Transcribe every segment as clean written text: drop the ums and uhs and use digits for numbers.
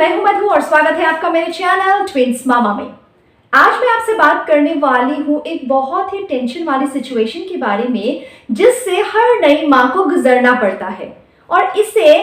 मैं हूं मधु और स्वागत है आपका मेरे चैनल ट्विंस मामा में। आज मैं आपसे बात करने वाली हूं एक बहुत ही टेंशन वाली सिचुएशन के बारे में जिससे हर नई माँ को गुजरना पड़ता है और इसे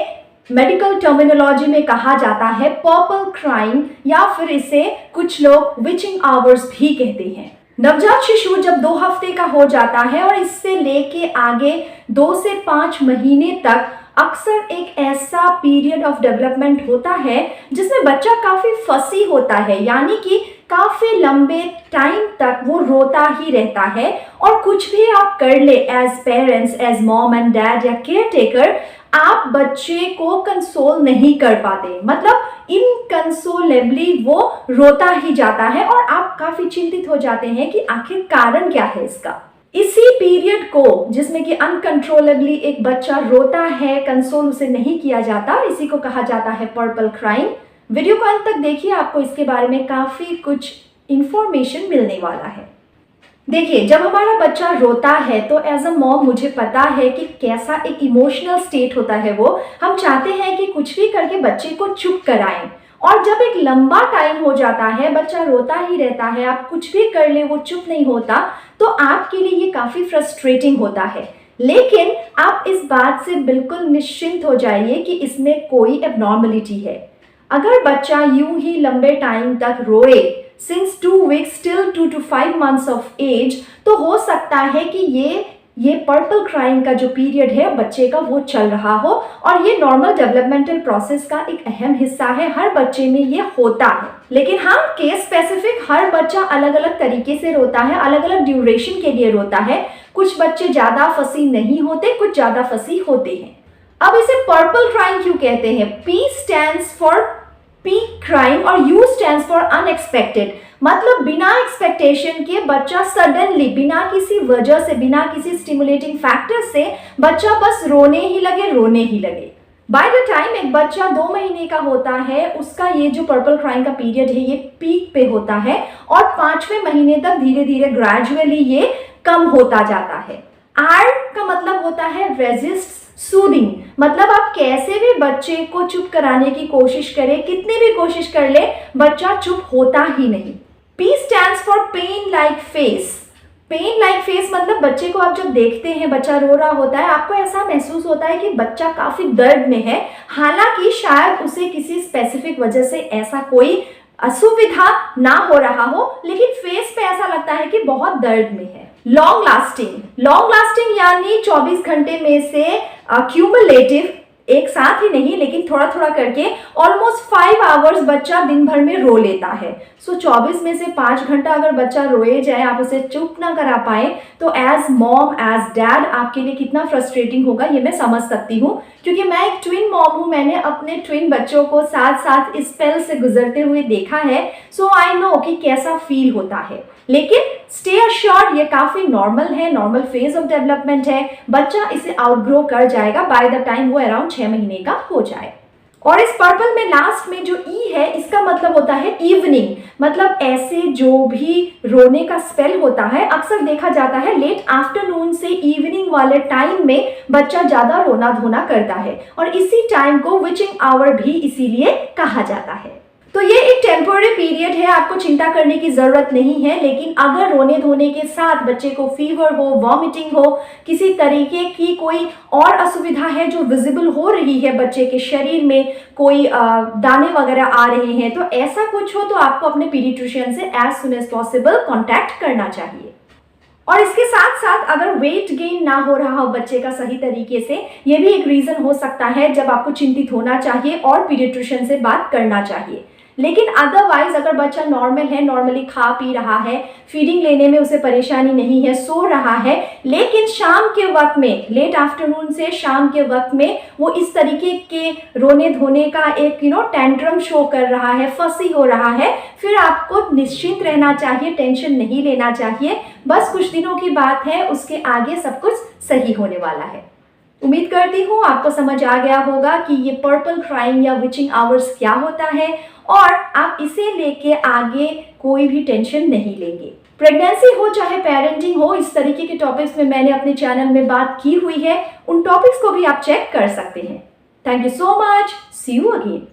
मेडिकल टर्मिनोलॉजी में कहा जाता है पर्पल क्राइंग या फिर इसे कुछ लोग विचिंग आवर्स भी कहते हैं। नवजात शिशु जब 2 हफ्ते का हो जाता है और इससे लेके आगे 2 से 5 महीने तक अक्सर एक ऐसा पीरियड ऑफ डेवलपमेंट होता है जिसमें बच्चा काफ़ी फसी होता है, यानी कि काफ़ी लंबे टाइम तक वो रोता ही रहता है और कुछ भी आप कर ले as parents, as mom and dad या केयर टेकर, आप बच्चे को कंसोल नहीं कर पाते। मतलब इनकंसोलेबली वो रोता ही जाता है और आप काफ़ी चिंतित हो जाते हैं कि आखिर कारण क्या है इसका। इसी पीरियड को जिसमें कि अनकंट्रोलेबली एक बच्चा रोता है, कंसोल उसे नहीं किया जाता, इसी को कहा जाता है पर्पल क्राइंग। वीडियो को अंत तक देखिए, आपको इसके बारे में काफ़ी कुछ इंफॉर्मेशन मिलने वाला है। देखिए, जब हमारा बच्चा रोता है तो एज अ मॉम मुझे पता है कि कैसा एक इमोशनल स्टेट होता है वो। हम चाहते हैं कि कुछ भी करके बच्चे को चुप कराएं और जब एक लंबा टाइम हो जाता है, बच्चा रोता ही रहता है, आप कुछ भी कर ले वो चुप नहीं होता, तो आपके लिए ये काफ़ी फ्रस्ट्रेटिंग होता है। लेकिन आप इस बात से बिल्कुल निश्चिंत हो जाइए कि इसमें कोई एबनॉर्मलिटी है। अगर बच्चा यूं ही लंबे टाइम तक रोए since 2 weeks till 2 to 5 months of age, तो हो सकता है कि ये पर्पल क्राइंग का जो पीरियड है बच्चे का वो चल रहा हो और ये नॉर्मल डेवलपमेंटल प्रोसेस का एक अहम हिस्सा है। हर बच्चे में ये होता है, लेकिन हाँ, केस स्पेसिफिक हर बच्चा अलग अलग तरीके से रोता है, अलग अलग ड्यूरेशन के लिए रोता है। कुछ बच्चे ज़्यादा फसी नहीं होते, कुछ ज़्यादा फसी होते हैं। अब इसे पर्पल क्राइंग क्यों कहते हैं? P stands for peak crying और U स्टैंड्स फॉर अनएक्सपेक्टेड। मतलब बिना एक्सपेक्टेशन के बच्चा सडनली, बिना किसी वजह से, बिना किसी स्टिमुलेटिंग फैक्टर से बच्चा बस रोने ही लगे। बाय द टाइम एक बच्चा 2 महीने का होता है, उसका ये जो पर्पल क्राइंग का पीरियड है ये पीक पे होता है और 5वें महीने तक धीरे धीरे ग्रेजुअली ये कम होता जाता है। R का मतलब होता है रेजिस्ट सूदिंग। मतलब आप कैसे भी बच्चे को चुप कराने की कोशिश करें, कितनी भी कोशिश कर ले, बच्चा चुप होता ही नहीं। P stands for pain like face. Pain like face मतलब बच्चे को आप जब देखते हैं, बच्चा रो रहा होता है, आपको ऐसा महसूस होता है कि बच्चा काफी दर्द में है, हालांकि शायद उसे किसी स्पेसिफिक वजह से ऐसा कोई असुविधा ना हो रहा हो, लेकिन फेस पे ऐसा लगता है कि बहुत दर्द में है। लॉन्ग लास्टिंग यानी 24 घंटे में से क्यूमुलेटिव, एक साथ ही नहीं लेकिन थोड़ा थोड़ा करके ऑलमोस्ट 5 आवर्स बच्चा दिन भर में रो लेता है। सो 24 में से 5 घंटा अगर बच्चा रोए जाए, आप उसे चुप ना करा पाए, तो एज मॉम, एज डैड आपके लिए कितना फ्रस्ट्रेटिंग होगा ये मैं समझ सकती हूँ, क्योंकि मैं एक ट्विन मॉम हूँ। मैंने अपने ट्विन बच्चों को साथ साथ इस स्पेल से गुजरते हुए देखा है। सो आई नो कि कैसा फील होता है। लेकिन स्टे अश्योर्ड, ये काफ़ी नॉर्मल है, नॉर्मल फेज ऑफ डेवलपमेंट है। बच्चा इसे आउटग्रो कर जाएगा बाय द टाइम वो अराउंड 6 महीने का हो जाए। और इस पर्पल में लास्ट में जो ई है, इसका मतलब होता है इवनिंग। मतलब ऐसे जो भी रोने का स्पेल होता है, अक्सर देखा जाता है लेट आफ्टरनून से इवनिंग वाले टाइम में बच्चा ज़्यादा रोना धोना करता है और इसी टाइम को विचिंग आवर भी इसीलिए कहा जाता है। तो ये एक टेम्पोररी पीरियड है, आपको चिंता करने की ज़रूरत नहीं है। लेकिन अगर रोने धोने के साथ बच्चे को फीवर हो, वॉमिटिंग हो, किसी तरीके की कोई और असुविधा है जो विजिबल हो रही है, बच्चे के शरीर में कोई दाने वगैरह आ रहे हैं, तो ऐसा कुछ हो तो आपको अपने पीडियाट्रिशियन से as soon as possible contact करना चाहिए। और इसके साथ साथ अगर वेट गेन ना हो रहा हो बच्चे का सही तरीके से, ये भी एक रीज़न हो सकता है जब आपको चिंतित होना चाहिए और पीडियाट्रिशियन से बात करना चाहिए। लेकिन अदरवाइज अगर बच्चा नॉर्मल है, नॉर्मली खा पी रहा है, फीडिंग लेने में उसे परेशानी नहीं है, सो रहा है, लेकिन शाम के वक्त में, लेट आफ्टरनून से शाम के वक्त में वो इस तरीके के रोने धोने का एक टेंट्रम शो कर रहा है, फसी हो रहा है, फिर आपको निश्चिंत रहना चाहिए, टेंशन नहीं लेना चाहिए। बस कुछ दिनों की बात है, उसके आगे सब कुछ सही होने वाला है। उम्मीद करती हूँ आपको समझ आ गया होगा कि ये पर्पल क्राइंग या विचिंग आवर्स क्या होता है और आप इसे लेके आगे कोई भी टेंशन नहीं लेंगे। प्रेगनेंसी हो चाहे पेरेंटिंग हो, इस तरीके के टॉपिक्स में मैंने अपने चैनल में बात की हुई है, उन टॉपिक्स को भी आप चेक कर सकते हैं। Thank you so much, see you again.